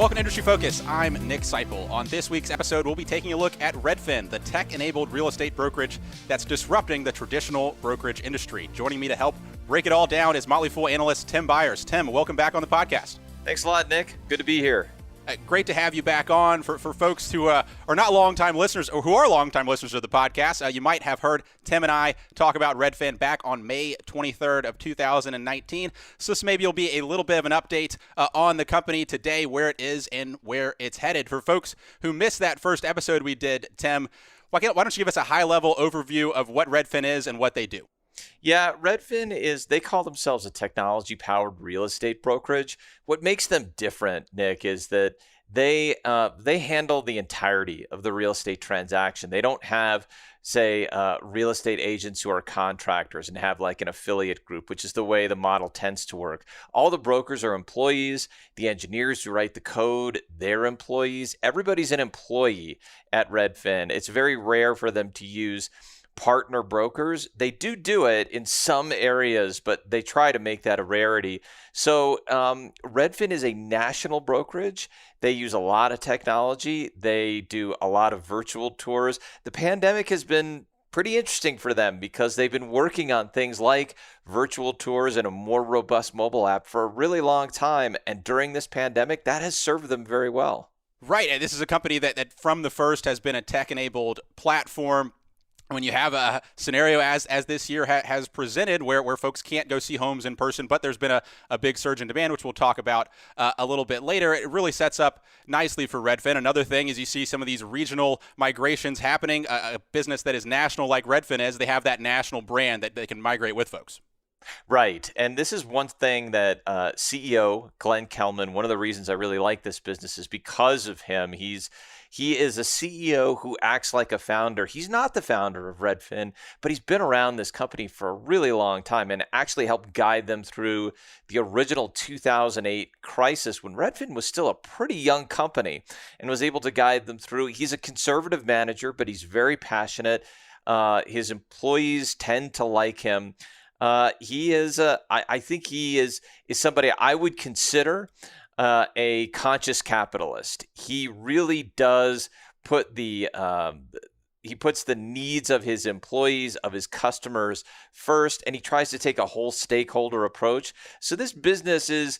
Welcome to Industry Focus. I'm Nick Seipel. On this week's episode, we'll be taking a look at Redfin, the tech-enabled real estate brokerage that's disrupting the traditional brokerage industry. Joining me to help break it all down is Motley Fool analyst Tim Byers. Tim, welcome back on the podcast. Thanks a lot, Nick. Good to be here. Great to have you back on. For folks who are not longtime listeners or who are longtime listeners of the podcast, you might have heard Tim and I talk about Redfin back on May 23rd of 2019. So this maybe will be a little bit of an update on the company today, where it is and where it's headed. For folks who missed that first episode we did, Tim, why don't you give us a high-level overview of what Redfin is and what they do? Yeah, Redfin they call themselves a technology-powered real estate brokerage. What makes them different, Nick, is that they handle the entirety of the real estate transaction. They don't have, say, real estate agents who are contractors and have like an affiliate group, which is the way the model tends to work. All the brokers are employees. The engineers who write the code, they're employees. Everybody's an employee at Redfin. It's very rare for them to use partner brokers. They do it in some areas, but they try to make that a rarity. So Redfin is a national brokerage. They use a lot of technology. They do a lot of virtual tours. The pandemic has been pretty interesting for them because they've been working on things like virtual tours and a more robust mobile app for a really long time. And during this pandemic, that has served them very well. Right. And this is a company that from the first has been a tech-enabled platform. When you have a scenario as this year has presented where folks can't go see homes in person, but there's been a big surge in demand, which we'll talk about a little bit later, it really sets up nicely for Redfin. Another thing is you see some of these regional migrations happening. A business that is national like Redfin is, they have that national brand that they can migrate with folks. Right. And this is one thing that CEO Glenn Kelman, one of the reasons I really like this business is because of him. He is a CEO who acts like a founder. He's not the founder of Redfin, but he's been around this company for a really long time and actually helped guide them through the original 2008 crisis when Redfin was still a pretty young company and was able to guide them through. He's a conservative manager, but he's very passionate. His employees tend to like him. He is, I think he is somebody I would consider a conscious capitalist. He really does put he puts the needs of his employees, of his customers first, and he tries to take a whole stakeholder approach. So this business is,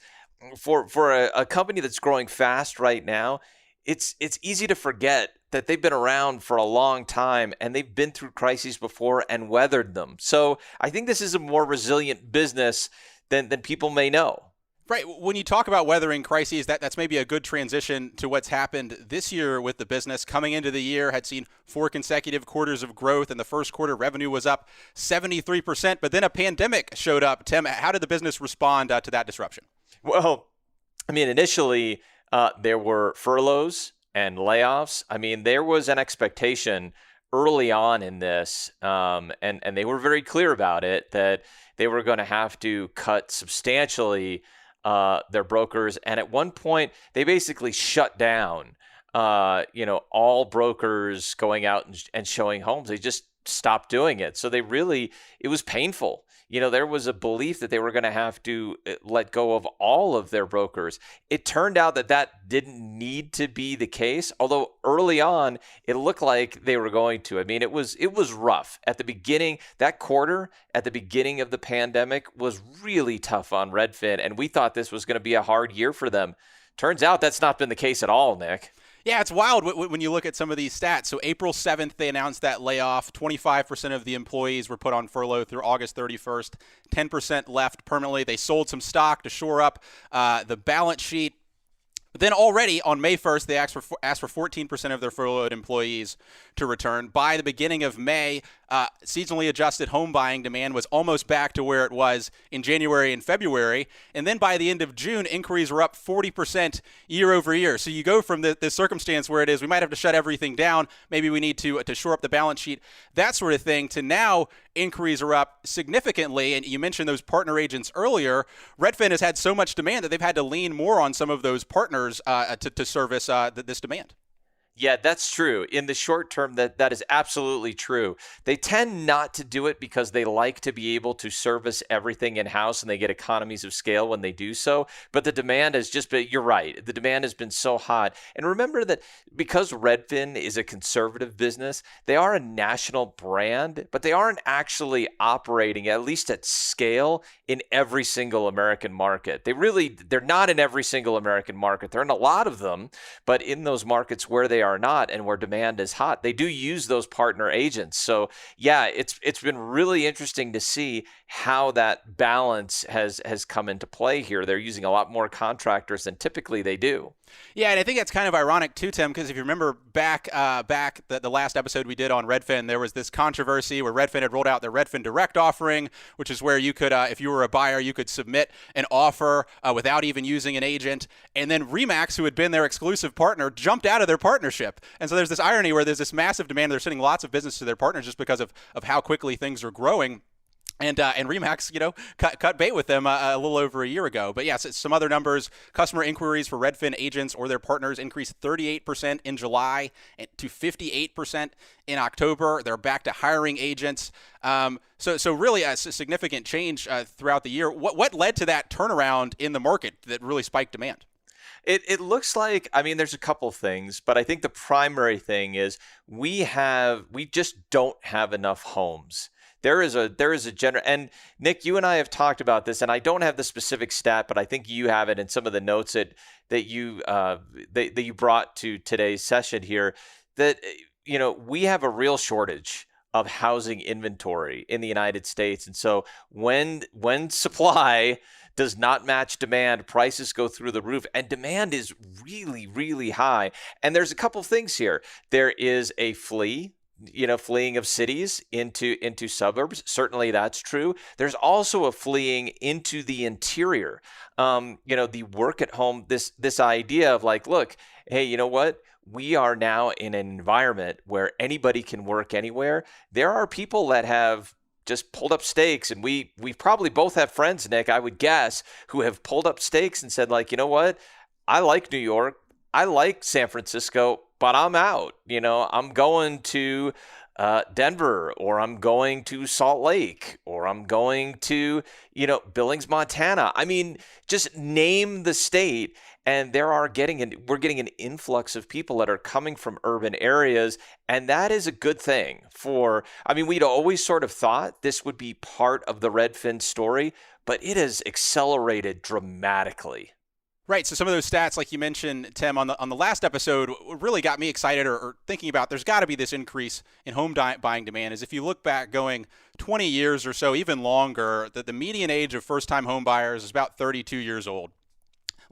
for a company that's growing fast right now, it's easy to forget that they've been around for a long time and they've been through crises before and weathered them. So I think this is a more resilient business than people may know. Right. When you talk about weathering crises, that's maybe a good transition to what's happened this year with the business. Coming into the year, had seen 4 consecutive quarters of growth. In the first quarter, revenue was up 73%, but then a pandemic showed up. Tim, how did the business respond to that disruption? Well, I mean, initially, there were furloughs and layoffs. I mean, there was an expectation early on in this, and they were very clear about it, that they were going to have to cut substantially their brokers. And at one point, they basically shut down, all brokers going out and showing homes. They just stopped doing it. So it was painful. There was a belief that they were going to have to let go of all of their brokers. It turned out that didn't need to be the case, although early on, it looked like they were going to. I mean, it was rough. At the beginning, that quarter, at the beginning of the pandemic, was really tough on Redfin, and we thought this was going to be a hard year for them. Turns out that's not been the case at all, Nick. Yeah, it's wild when you look at some of these stats. So April 7th, they announced that layoff. 25% of the employees were put on furlough through August 31st. 10% left permanently. They sold some stock to shore up the balance sheet. Then already on May 1st, they asked for 14% of their furloughed employees to return. By the beginning of May, seasonally adjusted home buying demand was almost back to where it was in January and February. And then by the end of June, inquiries were up 40% year over year. So you go from this circumstance where it is, we might have to shut everything down. Maybe we need to shore up the balance sheet, that sort of thing, to now inquiries are up significantly. And you mentioned those partner agents earlier. Redfin has had so much demand that they've had to lean more on some of those partners to service this demand. Yeah, that's true. In the short term, that is absolutely true. They tend not to do it because they like to be able to service everything in house and they get economies of scale when they do so. But the demand has just been, you're right, the demand has been so hot. And remember that because Redfin is a conservative business, they are a national brand, but they aren't actually operating, at least at scale, in every single American market. They're not in every single American market. They're in a lot of them, but in those markets where they are not and where demand is hot, they do use those partner agents. So yeah, it's been really interesting to see how that balance has come into play here. They're using a lot more contractors than typically they do. Yeah, and I think that's kind of ironic too, Tim, because if you remember back the last episode we did on Redfin, there was this controversy where Redfin had rolled out their Redfin Direct offering, which is where you could, if you were a buyer, you could submit an offer without even using an agent. And then Remax, who had been their exclusive partner, jumped out of their partnership. And so there's this irony where there's this massive demand. They're sending lots of business to their partners just because of how quickly things are growing. And Remax, cut bait with them a little over a year ago. But yes, some other numbers. Customer inquiries for Redfin agents or their partners increased 38% in July to 58% in October. They're back to hiring agents. So really a significant change throughout the year. What led to that turnaround in the market that really spiked demand? It looks like, I mean, there's a couple things, but I think the primary thing is we just don't have enough homes. There is a general, and Nick, you and I have talked about this, and I don't have the specific stat, but I think you have it in some of the notes that you brought to today's session here. That we have a real shortage of housing inventory in the United States, and so when supply does not match demand, prices go through the roof, and demand is really, really high. And there's a couple things here. There is a fleeing of cities into suburbs. Certainly that's true. There's also a fleeing into the interior. The work at home, this idea of like, look, hey, you know what? We are now in an environment where anybody can work anywhere. There are people that have just pulled up stakes, and we probably both have friends, Nick, I would guess, who have pulled up stakes and said, like, you know what? I like New York. I like San Francisco, but I'm out. I'm going to Denver, or I'm going to Salt Lake, or I'm going to, Billings, Montana. I mean, just name the state. And we're getting an influx of people that are coming from urban areas. And that is a good thing we'd always sort of thought this would be part of the Redfin story, but it has accelerated dramatically. Right. So some of those stats, like you mentioned, Tim, on the last episode, really got me excited or thinking about there's got to be this increase in home buying demand. Is if you look back going 20 years or so, even longer, the median age of first-time home buyers is about 32 years old.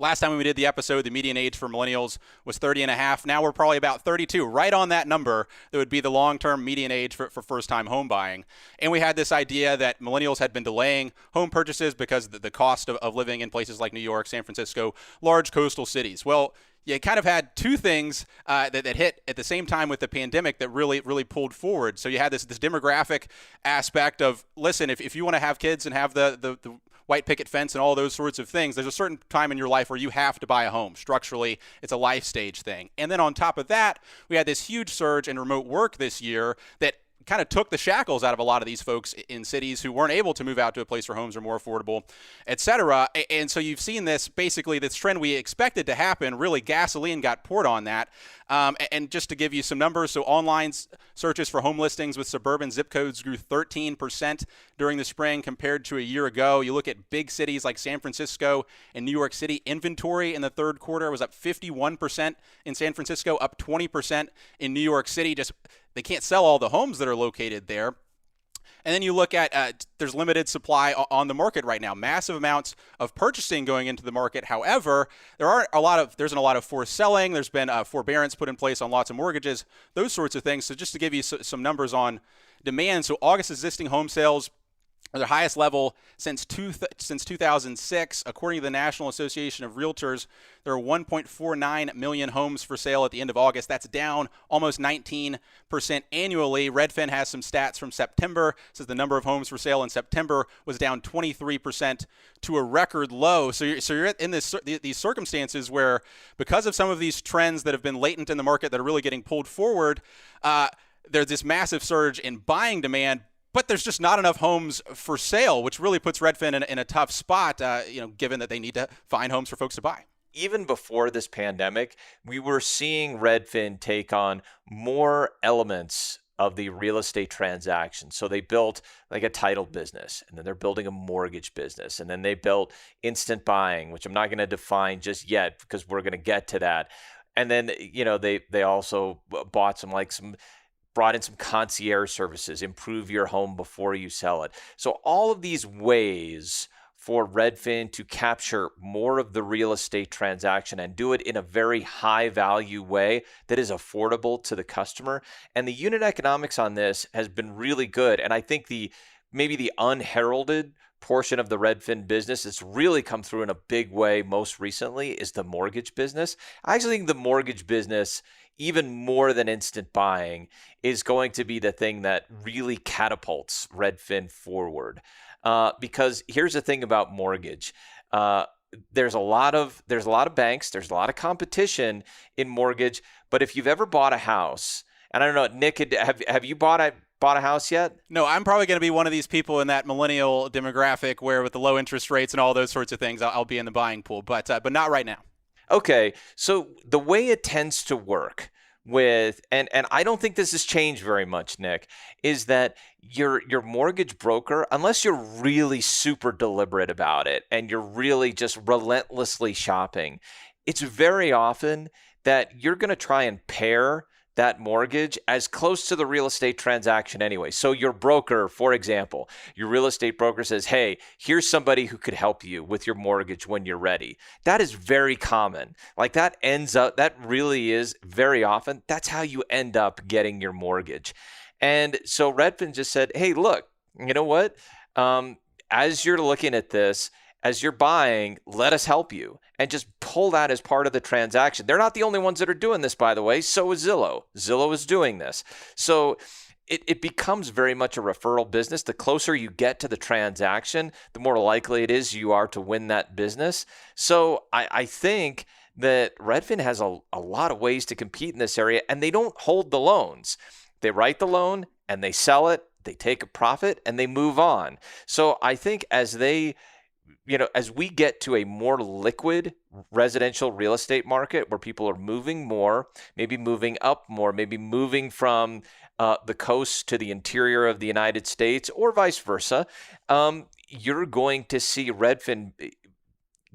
Last time we did the episode, the median age for millennials was 30 and a half. Now we're probably about 32, right on that number that would be the long-term median age for first-time home buying. And we had this idea that millennials had been delaying home purchases because of the cost of living in places like New York, San Francisco, large coastal cities. Well, you kind of had two things that hit at the same time with the pandemic that really pulled forward. So you had this demographic aspect of, listen, if you want to have kids and have the white picket fence and all those sorts of things, there's a certain time in your life where you have to buy a home. Structurally, it's a life stage thing. And then on top of that, we had this huge surge in remote work this year that kind of took the shackles out of a lot of these folks in cities who weren't able to move out to a place where homes are more affordable, et cetera. And so you've seen this trend we expected to happen. Really, gasoline got poured on that. And just to give you some numbers, so online searches for home listings with suburban zip codes grew 13% during the spring compared to a year ago. You look at big cities like San Francisco and New York City, inventory in the third quarter was up 51% in San Francisco, up 20% in New York City. Just they can't sell all the homes that are located there. And then you look at there's limited supply on the market right now, massive amounts of purchasing going into the market. However, there isn't a lot of forced selling. There's been forbearance put in place on lots of mortgages, those sorts of things. So just to give you some numbers on demand, so August existing home sales their highest level since 2006. According to the National Association of Realtors, there are 1.49 million homes for sale at the end of August. That's down almost 19% annually. Redfin has some stats from September. It says the number of homes for sale in September was down 23% to a record low. So you're in these circumstances where, because of some of these trends that have been latent in the market that are really getting pulled forward, there's this massive surge in buying demand, but there's just not enough homes for sale, which really puts Redfin in a tough spot, given that they need to find homes for folks to buy. Even before this pandemic, we were seeing Redfin take on more elements of the real estate transaction. So they built like a title business, and then they're building a mortgage business, and then they built instant buying, which I'm not going to define just yet because we're going to get to that. And then, they also brought in some concierge services, improve your home before you sell it. So all of these ways for Redfin to capture more of the real estate transaction and do it in a very high value way that is affordable to the customer. And the unit economics on this has been really good. And I think maybe the unheralded portion of the Redfin business that's really come through in a big way most recently is the mortgage business. I actually think the mortgage business, even more than instant buying, is going to be the thing that really catapults Redfin forward. Because here's the thing about mortgage. There's a lot of banks, there's a lot of competition in mortgage. But if you've ever bought a house, and I don't know, Nick, have you bought a house yet? No, I'm probably going to be one of these people in that millennial demographic where, with the low interest rates and all those sorts of things, I'll be in the buying pool, but not right now. Okay, so the way it tends to work with, and I don't think this has changed very much, Nick, is that your mortgage broker, unless you're really super deliberate about it and you're really just relentlessly shopping, it's very often that you're going to try and pair that mortgage as close to the real estate transaction anyway. So your broker, for example, your real estate broker says, hey, here's somebody who could help you with your mortgage when you're ready. That is very common. That really is very often, that's how you end up getting your mortgage. And so Redfin just said, hey, look, you know what? As you're looking at this, as you're buying, let us help you, and just pull that as part of the transaction. They're not the only ones that are doing this, by the way. So is Zillow. Zillow is doing this. So it becomes very much a referral business. The closer you get to the transaction, the more likely it is you are to win that business. So I think that Redfin has a lot of ways to compete in this area, and they don't hold the loans. They write the loan and they sell it, they take a profit, and they move on. So I think as we get to a more liquid residential real estate market where people are moving more, maybe moving up more, maybe moving from the coast to the interior of the United States or vice versa, you're going to see Redfin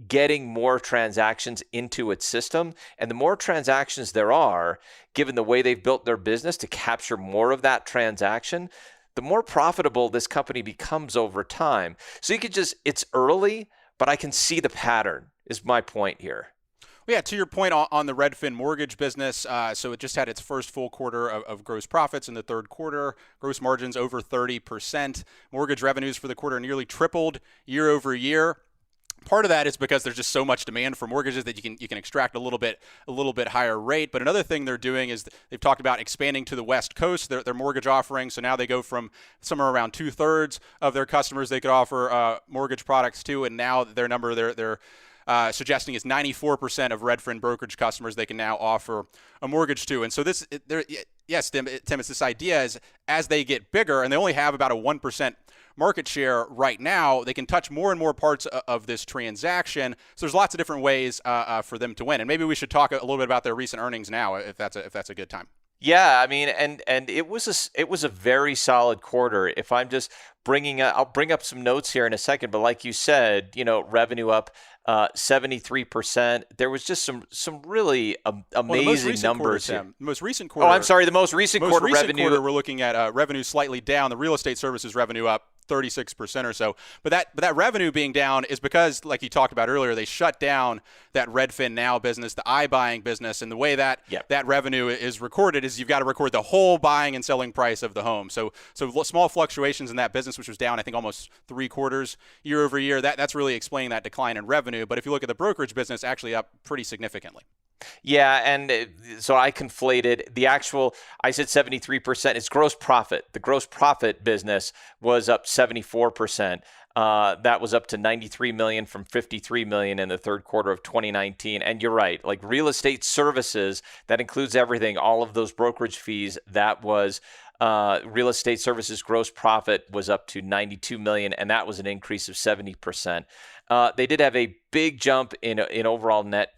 getting more transactions into its system. And the more transactions there are, given the way they've built their business to capture more of that transaction, the more profitable this company becomes over time. So it's early, but I can see the pattern is my point here. Well, yeah, to your point on the Redfin mortgage business, so it just had its first full quarter of gross profits in the third quarter, gross margins over 30%. Mortgage revenues for the quarter nearly tripled year over year. Part of that is because there's just so much demand for mortgages that you can extract a little bit higher rate. But another thing they're doing is they've talked about expanding to the West Coast, their mortgage offering. So now they go from somewhere around 2/3 of their customers they could offer mortgage products to, and now their number they're suggesting is 94% of Redfin brokerage customers they can now offer a mortgage to. And so yes, Tim, it's this idea is as they get bigger, and they only have about a 1% market share right now, they can touch more and more parts of this transaction. So there's lots of different ways for them to win. And maybe we should talk a little bit about their recent earnings now, if that's a good time. Yeah, I mean, and it was a very solid quarter. If I'm just I'll bring up some notes here in a second, but like you said, revenue up 73%. There was just some really amazing numbers here. The most recent quarter. Oh, I'm sorry. The most recent quarter revenue. We're looking at revenue slightly down. The real estate services revenue up 36% or so. But that revenue being down is because, like you talked about earlier, they shut down that Redfin Now business, the iBuying business, and the way that that revenue is recorded is you've got to record the whole buying and selling price of the home. So small fluctuations in that business, which was down, I think, almost 3/4 year over year, that's really explaining that decline in revenue. But if you look at the brokerage business, actually up pretty significantly. Yeah, and so I conflated the actual, I said 73%. It's gross profit. The gross profit business was up 74%. That was up to 93 million from 53 million in the third quarter of 2019. And you're right, like real estate services, that includes everything, all of those brokerage fees, that was real estate services gross profit was up to 92 million, and that was an increase of 70%. They did have a big jump in overall net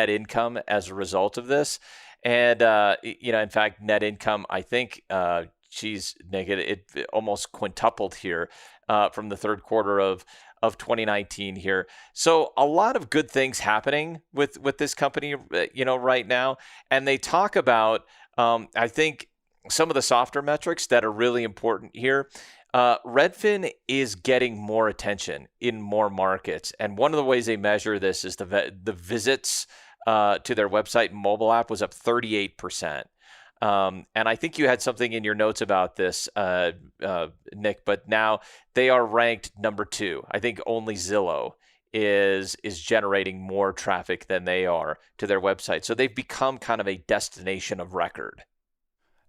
income as a result of this, and in fact, net income, I think, Nick, it almost quintupled here from the third quarter of 2019 here. So a lot of good things happening with this company, right now, and they talk about, I think, some of the softer metrics that are really important here. Redfin is getting more attention in more markets. And one of the ways they measure this is the visits to their website and mobile app was up 38%. And I think you had something in your notes about this, Nick, but now they are ranked number 2. I think only Zillow is generating more traffic than they are to their website. So they've become kind of a destination of record.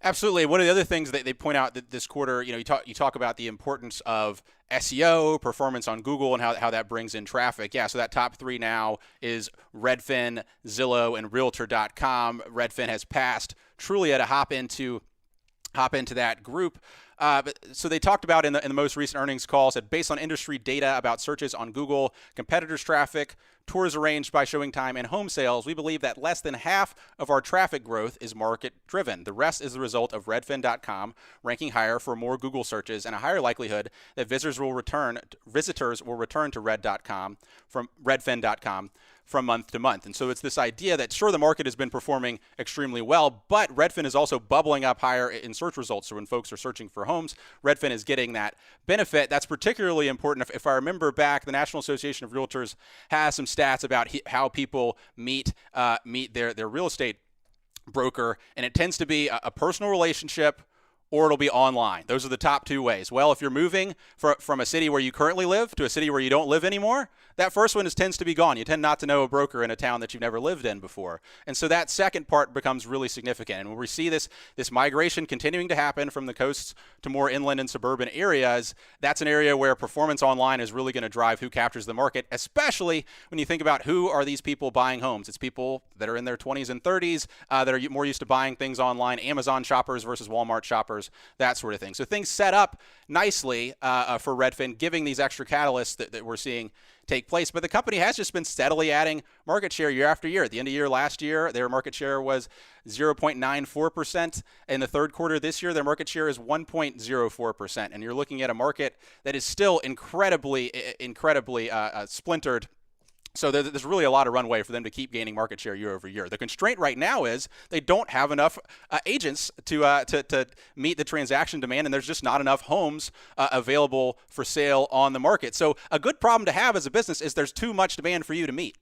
Absolutely. One of the other things that they point out that this quarter, you talk about the importance of SEO, performance on Google, and how that brings in traffic. Yeah, so that top 3 now is Redfin, Zillow, and Realtor.com. Redfin has passed Trulia to hop into that group. So they talked about in the most recent earnings call, said based on industry data about searches on Google, competitors' traffic, tours arranged by ShowingTime, and home sales, we believe that less than half of our traffic growth is market-driven. The rest is the result of Redfin.com ranking higher for more Google searches and a higher likelihood that visitors will return to Redfin.com from month to month. And so it's this idea that, sure, the market has been performing extremely well, but Redfin is also bubbling up higher in search results. So when folks are searching for homes, Redfin is getting that benefit. That's particularly important. If I remember back, the National Association of Realtors has some stats about how people meet their real estate broker, and it tends to be a personal relationship, or it'll be online. Those are the top 2 ways. Well, if you're moving from a city where you currently live to a city where you don't live anymore, that first one tends to be gone. You tend not to know a broker in a town that you've never lived in before. And so that second part becomes really significant. And when we see this migration continuing to happen from the coasts to more inland and suburban areas, that's an area where performance online is really going to drive who captures the market, especially when you think about who are these people buying homes. It's people that are in their 20s and 30s that are more used to buying things online, Amazon shoppers versus Walmart shoppers, that sort of thing. So things set up nicely for Redfin, giving these extra catalysts that we're seeing take place. But the company has just been steadily adding market share year after year. At the end of the year last year, their market share was 0.94%. In the third quarter this year, their market share is 1.04%. And you're looking at a market that is still incredibly splintered. So there's really a lot of runway for them to keep gaining market share year over year. The constraint right now is they don't have enough agents to meet the transaction demand, and there's just not enough homes available for sale on the market. So a good problem to have as a business is there's too much demand for you to meet.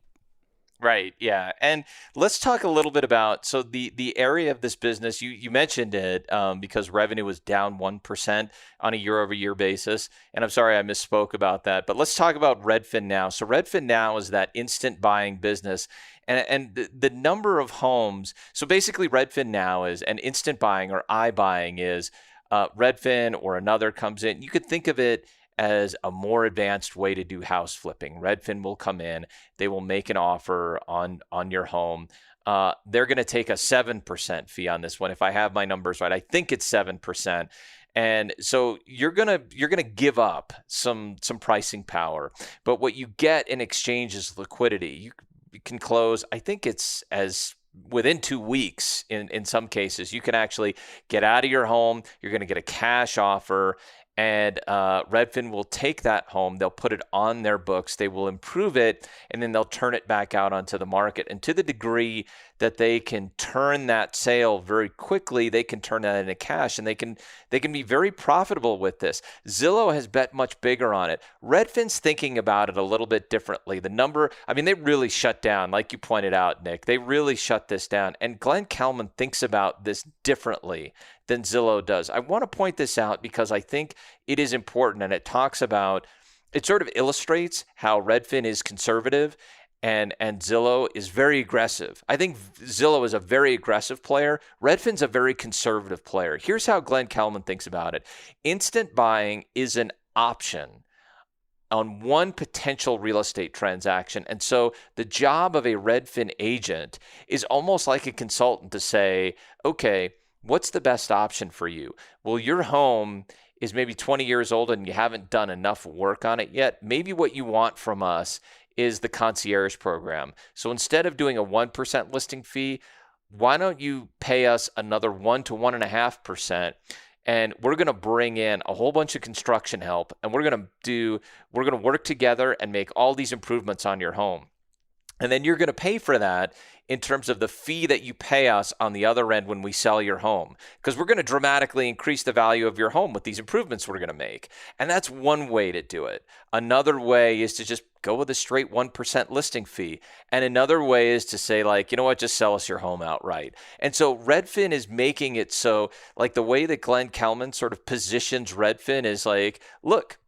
Right. Yeah. And let's talk a little bit about, so the area of this business, you mentioned it because revenue was down 1% on a year over year basis. And I'm sorry, I misspoke about that, but let's talk about Redfin Now. So Redfin Now is that instant buying business, and the number of homes. So basically Redfin Now is, and instant buying or iBuying is Redfin or another comes in. You could think of it as a more advanced way to do house flipping. Redfin will come in, they will make an offer on your home. They're going to take a 7% fee on this one. If I have my numbers right, I think it's 7%. And so you're gonna give up some pricing power, but what you get in exchange is liquidity. You can close, I think it's as within 2 weeks in some cases. You can actually get out of your home. You're going to get a cash offer, And Redfin will take that home, they'll put it on their books, they will improve it, and then they'll turn it back out onto the market. And to the degree that they can turn that sale very quickly, they can turn that into cash, and they can be very profitable with this. Zillow has bet much bigger on it. Redfin's thinking about it a little bit differently. They really shut down, like you pointed out, Nick. They really shut this down. And Glenn Kelman thinks about this differently than Zillow does. I want to point this out because I think it is important, and it sort of illustrates how Redfin is conservative and Zillow is very aggressive. I think Zillow is a very aggressive player. Redfin's a very conservative player. Here's how Glenn Kelman thinks about it. Instant buying is an option on one potential real estate transaction. And so the job of a Redfin agent is almost like a consultant to say, okay, what's the best option for you? Well, your home is maybe 20 years old and you haven't done enough work on it yet. Maybe what you want from us is the concierge program. So instead of doing a 1% listing fee, why don't you pay us another 1 to 1.5%? And we're going to bring in a whole bunch of construction help, and we're going to work together and make all these improvements on your home. And then you're going to pay for that in terms of the fee that you pay us on the other end when we sell your home, because we're going to dramatically increase the value of your home with these improvements we're going to make. And that's one way to do it. Another way is to just go with a straight 1% listing fee. And another way is to say, like, you know what, just sell us your home outright. And so Redfin is making it so, like, the way that Glenn Kelman sort of positions Redfin is like, look,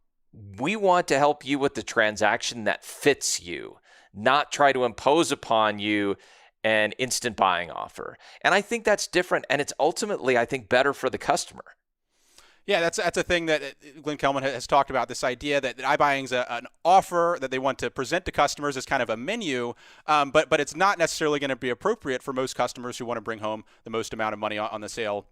we want to help you with the transaction that fits you, not try to impose upon you an instant buying offer. And I think that's different. And it's ultimately, I think, better for the customer. Yeah, that's a thing that Glenn Kelman has talked about, this idea that iBuying is an offer that they want to present to customers as kind of a menu, but it's not necessarily going to be appropriate for most customers who want to bring home the most amount of money on the sale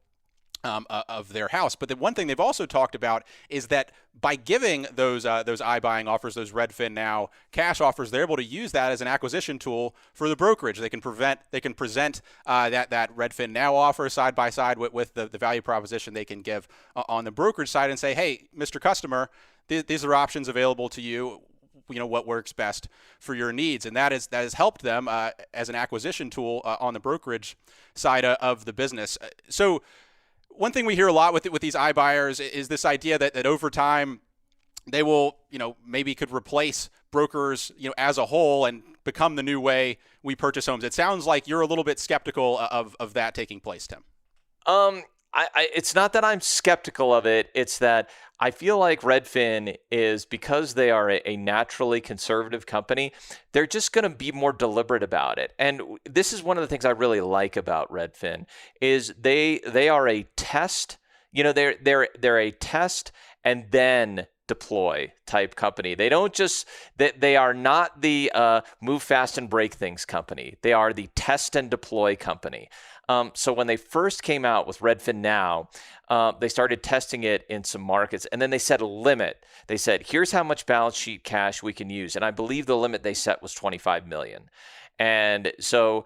of their house. But the one thing they've also talked about is that by giving those iBuying offers, those Redfin Now cash offers, they're able to use that as an acquisition tool for the brokerage. They can present that Redfin Now offer side by side with the value proposition they can give on the brokerage side and say, hey, Mr. Customer, these are options available to you. You know what works best for your needs, and that has helped them as an acquisition tool on the brokerage side of the business. So one thing we hear a lot with these iBuyers is this idea that over time they will, maybe could replace brokers, as a whole and become the new way we purchase homes. It sounds like you're a little bit skeptical of that taking place, Tim. It's not that I'm skeptical of it. It's that I feel like Redfin is, because they are a naturally conservative company, they're just going to be more deliberate about it. And this is one of the things I really like about Redfin is they are a test. They're a test and then deploy type company. They don't just they are not the move fast and break things company. They are the test and deploy company. So when they first came out with Redfin Now, they started testing it in some markets, and then they set a limit. They said, here's how much balance sheet cash we can use. And I believe the limit they set was $25 million. And so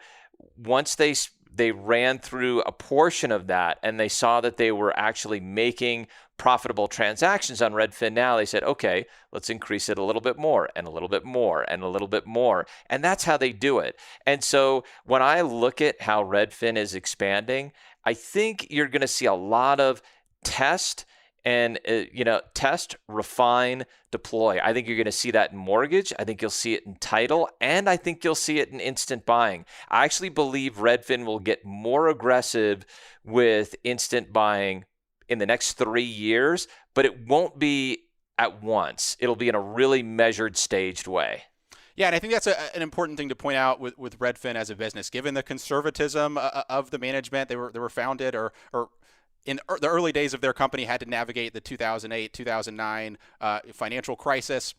once they ran through a portion of that and they saw that they were actually making profitable transactions on Redfin Now, they said, okay, let's increase it a little bit more and a little bit more and a little bit more. And that's how they do it. And so when I look at how Redfin is expanding, I think you're going to see a lot of test and, test, refine, deploy. I think you're going to see that in mortgage. I think you'll see it in title, and I think you'll see it in instant buying. I actually believe Redfin will get more aggressive with instant buying in the next 3 years, but it won't be at once. It'll be in a really measured, staged way. Yeah, and I think that's an important thing to point out with Redfin as a business, given the conservatism of the management. They were founded or in the early days of their company had to navigate the 2008, 2009 financial crisis.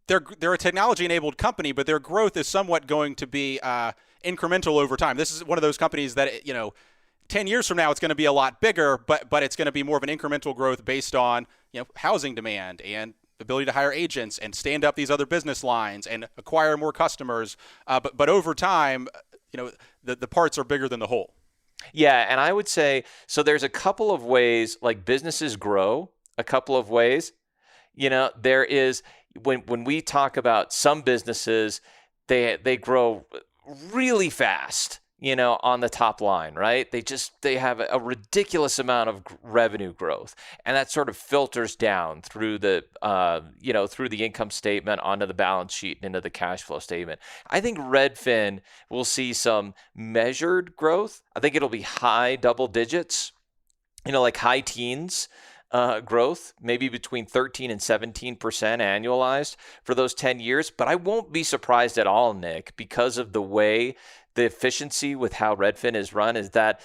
They're a technology-enabled company, but their growth is somewhat going to be incremental over time. This is one of those companies that 10 years from now, it's going to be a lot bigger, but it's going to be more of an incremental growth based on housing demand and ability to hire agents and stand up these other business lines and acquire more customers. But over time, the parts are bigger than the whole. Yeah, and I would say so. There's a couple of ways like businesses grow. A couple of ways. There is when we talk about some businesses, they grow really fast, on the top line, right? They have a ridiculous amount of revenue growth, and that sort of filters down through through the income statement onto the balance sheet and into the cash flow statement. I think Redfin will see some measured growth. I think it'll be high double digits, like high teens growth, maybe between 13 and 17% annualized for those 10 years. But I won't be surprised at all, Nick, because of the way the efficiency with how Redfin is run is that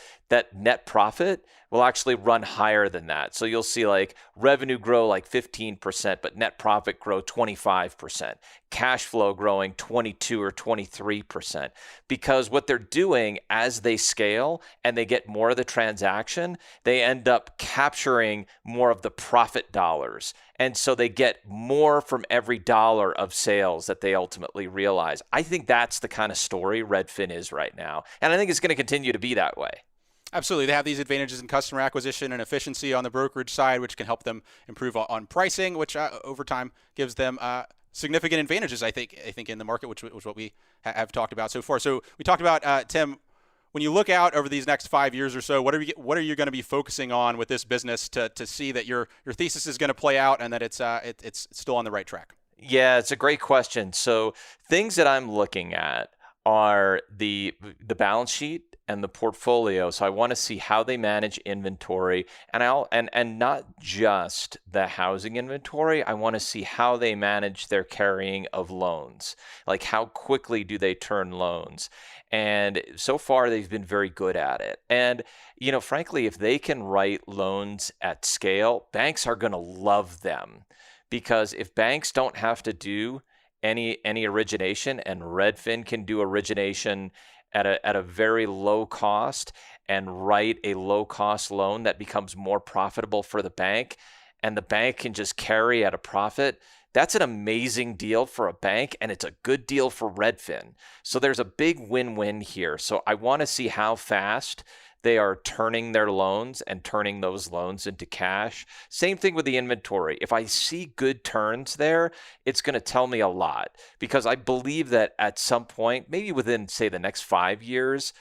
net profit will actually run higher than that. So you'll see like revenue grow like 15%, but net profit grow 25%, cash flow growing 22 or 23%. Because what they're doing as they scale and they get more of the transaction, they end up capturing more of the profit dollars. And so they get more from every dollar of sales that they ultimately realize. I think that's the kind of story Redfin is right now. And I think it's going to continue to be that way. Absolutely. They have these advantages in customer acquisition and efficiency on the brokerage side, which can help them improve on pricing, which over time gives them significant advantages, I think in the market, which was what we have talked about so far. So we talked about, Tim, when you look out over these next 5 years or so, what are you going to be focusing on with this business to see that your thesis is going to play out and that it's still on the right track? Yeah, it's a great question. So things that I'm looking at are the balance sheet and the portfolio. So I want to see how they manage inventory, and not just the housing inventory. I want to see how they manage their carrying of loans. Like how quickly do they turn loans? And so far they've been very good at it. And frankly, if they can write loans at scale, banks are going to love them, because if banks don't have to do any origination and Redfin can do origination at a very low cost and write a low cost loan that becomes more profitable for the bank, and the bank can just carry at a profit, that's an amazing deal for a bank, and it's a good deal for Redfin. So there's a big win-win here. So I want to see how fast they are turning their loans and turning those loans into cash. Same thing with the inventory. If I see good turns there, it's going to tell me a lot, because I believe that at some point, maybe within, say, the next 5 years,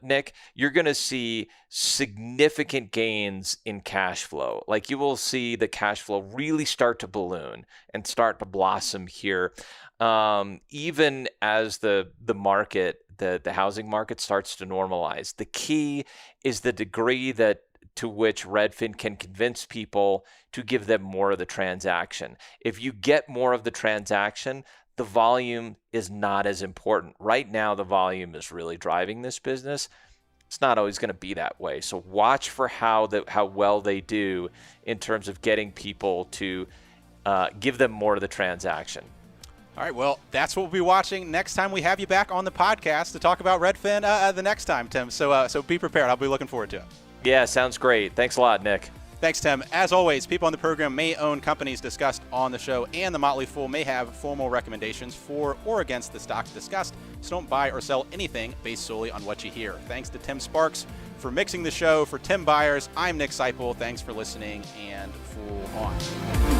Nick, you're going to see significant gains in cash flow. Like you will see the cash flow really start to balloon and start to blossom here. Even as the market, the housing market starts to normalize. The key is the degree to which Redfin can convince people to give them more of the transaction. If you get more of the transaction, the volume is not as important. Right now, the volume is really driving this business. It's not always going to be that way. So watch for how well they do in terms of getting people to give them more of the transaction. All right, well, that's what we'll be watching next time we have you back on the podcast to talk about Redfin the next time, Tim. So be prepared. I'll be looking forward to it. Yeah, sounds great. Thanks a lot, Nick. Thanks, Tim. As always, people on the program may own companies discussed on the show, and the Motley Fool may have formal recommendations for or against the stocks discussed. So don't buy or sell anything based solely on what you hear. Thanks to Tim Sparks for mixing the show. For Tim Byers, I'm Nick Seipel. Thanks for listening, and Fool on.